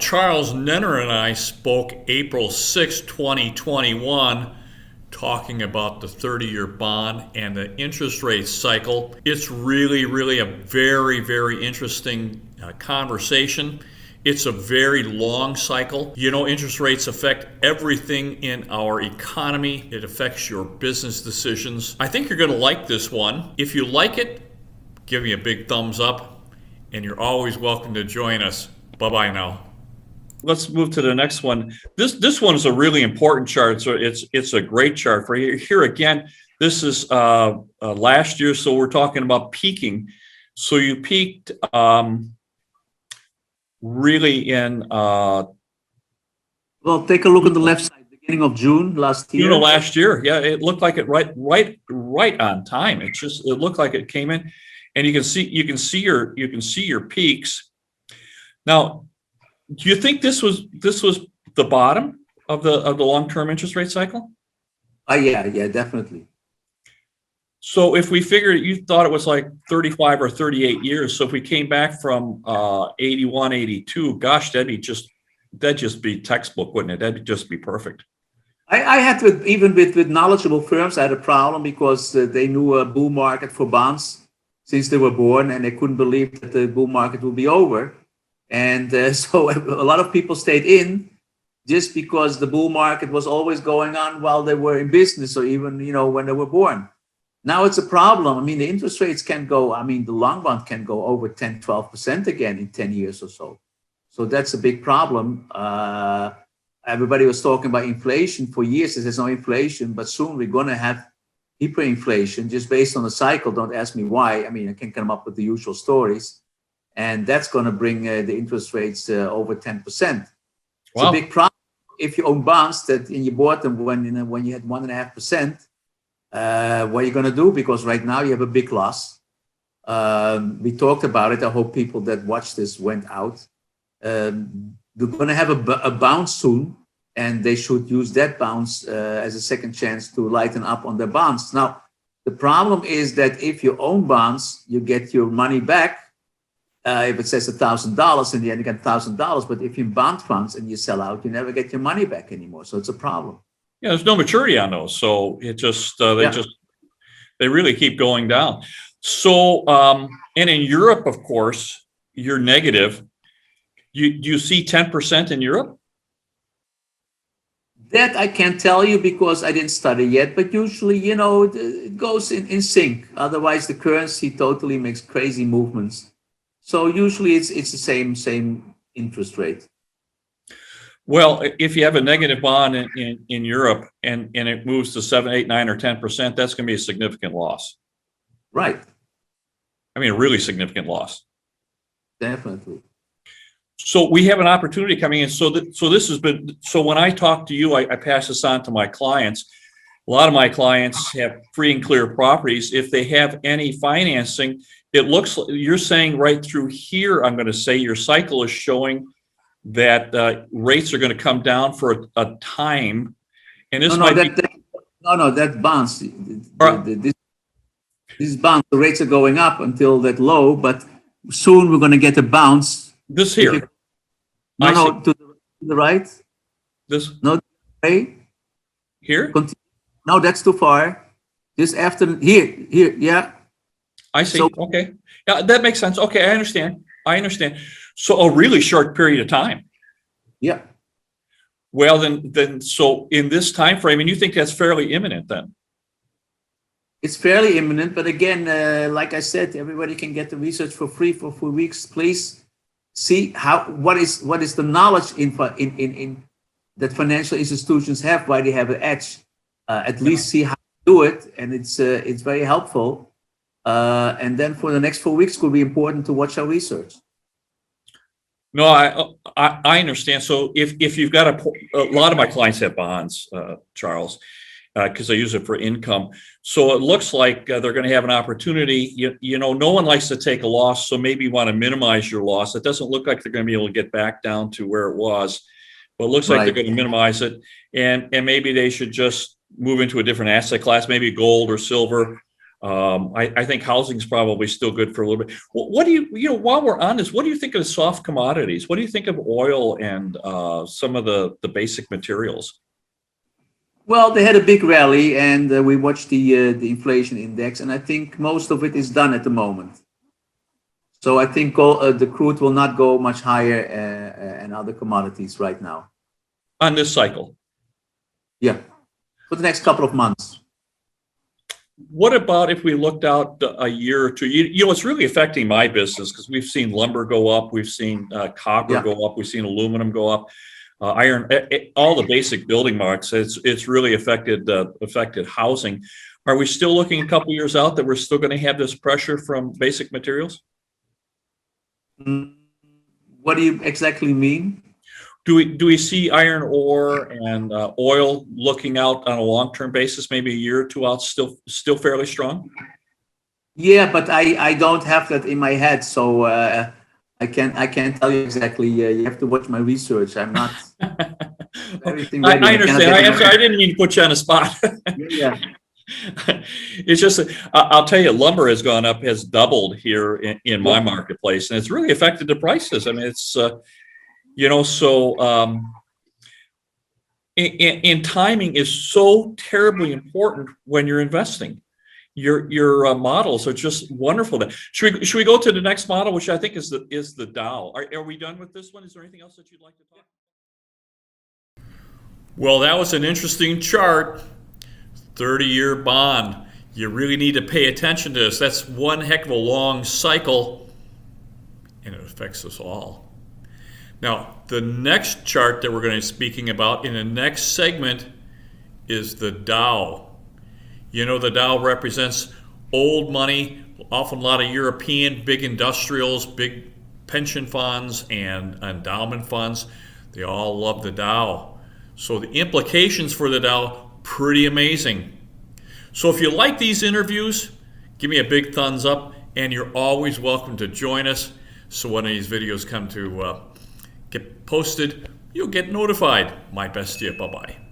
Charles Nenner and I spoke April 6, 2021, talking about the 30-year bond and the interest rate cycle. It's really a very interesting conversation. It's a very long cycle. You know, interest rates affect everything in our economy. It affects your business decisions. I think you're going to like this one. If you like it, give me a big thumbs up, and you're always welcome to join us. Bye-bye now. Let's move to the next one. This one is a really important chart. So it's a great chart for you. Here again, this is last year. So we're talking about peaking. So you peaked really in well, take a look at the left side, beginning of June last year. June of last year. Yeah, it looked like it right on time. It looked like it came in, and you can see your peaks. Now, do you think this was the bottom of the long-term interest rate cycle? Yeah, definitely. So if we figured, you thought it was like 35 or 38 years. So if we came back from 81, 82, gosh, that'd just be textbook, wouldn't it? That'd just be perfect. I had to, even with knowledgeable firms, I had a problem because they knew a bull market for bonds since they were born, and they couldn't believe that the bull market would be over. And so a lot of people stayed in just because the bull market was always going on while they were in business, or even, when they were born. Now it's a problem. I mean, the interest rates can go, the long bond can go over 10, 12% again in 10 years or so. So that's a big problem. Everybody was talking about inflation for years. There's no inflation, but soon we're going to have hyperinflation just based on the cycle. Don't ask me why. I can come up with the usual stories. And that's going to bring the interest rates over 10%. It's wow. A big problem if you own bonds and you bought them when you had 1.5%. What are you going to do? Because right now you have a big loss. We talked about it. I hope people that watch this went out. They're going to have a bounce soon, and they should use that bounce as a second chance to lighten up on their bonds. Now, the problem is that if you own bonds, you get your money back. If it says $1,000, in the end you get $1,000. But if you bond funds and you sell out, you never get your money back anymore. So it's a problem. Yeah, there's no maturity on those, so it just they really keep going down. So and in Europe, of course, you're negative. You see 10% in Europe? That I can't tell you because I didn't study yet. But usually, it goes in sync. Otherwise, the currency totally makes crazy movements. So usually it's the same interest rate. Well, if you have a negative bond in Europe and it moves to 7, 8, 9, or 10%, that's going to be a significant loss. Right. A really significant loss. Definitely. So we have an opportunity coming in. So this has been, so when I talk to you, I pass this on to my clients. A lot of my clients have free and clear properties. If they have any financing, it looks like you're saying right through here, I'm going to say your cycle is showing that rates are going to come down for a time. And this that bonds. These bonds, the rates are going up until that low, but soon we're going to get a bounce. This here. To the right. This. No, right. Here. Continue. No, that's too far. Just after here, yeah. I see. So, okay. Yeah, that makes sense. Okay, I understand. So a really short period of time. Yeah. Well, then, so in this time frame, and you think that's fairly imminent then? It's fairly imminent, but again, like I said, everybody can get the research for free for 4 weeks. Please see what is the knowledge in that financial institutions have, why they have an edge. At least see how to do it, and it's very helpful. And then for the next 4 weeks, it will be important to watch our research. No, I understand. So if you've got a lot of my clients have bonds, Charles, because I use it for income. So it looks like they're going to have an opportunity. No one likes to take a loss, so maybe you want to minimize your loss. It doesn't look like they're going to be able to get back down to where it was, but it looks like they're going to minimize it, and maybe they should just move into a different asset class, maybe gold or silver. I think housing's probably still good for a little bit. What do while we're on this, what do you think of the soft commodities? What do you think of oil and some of the basic materials? Well, they had a big rally, and we watched the inflation index, and I think most of it is done at the moment. So I think the crude will not go much higher, and other commodities right now. On this cycle? Yeah, for the next couple of months. What about if we looked out a year or two? It's really affecting my business because we've seen lumber go up, we've seen copper go up, we've seen aluminum go up, iron, all the basic building marks. It's really affected housing. Are we still looking a couple years out that we're still going to have this pressure from basic materials? What do you exactly mean? Do we see iron ore and oil looking out on a long-term basis, maybe a year or two out, still fairly strong? Yeah, but I don't have that in my head, so I can't tell you exactly. You have to watch my research. I'm not everything ready. I understand. I didn't mean to put you on the spot. Yeah. It's just, I'll tell you, lumber has gone up, has doubled here in my marketplace, and it's really affected the prices. I mean, it's and timing is so terribly important when you're investing. Your models are just wonderful. Should we go to the next model, which I think is the Dow? Are we done with this one? Is there anything else that you'd like to talk about? Well, that was an interesting chart. 30-year bond. You really need to pay attention to this. That's one heck of a long cycle, and it affects us all. Now, the next chart that we're going to be speaking about in the next segment is the Dow. The Dow represents old money, often a lot of European big industrials, big pension funds, and endowment funds. They all love the Dow. So the implications for the Dow, pretty amazing. So if you like these interviews, give me a big thumbs up, and you're always welcome to join us. So when these videos come to get posted, you'll get notified. My best to you. Bye-bye.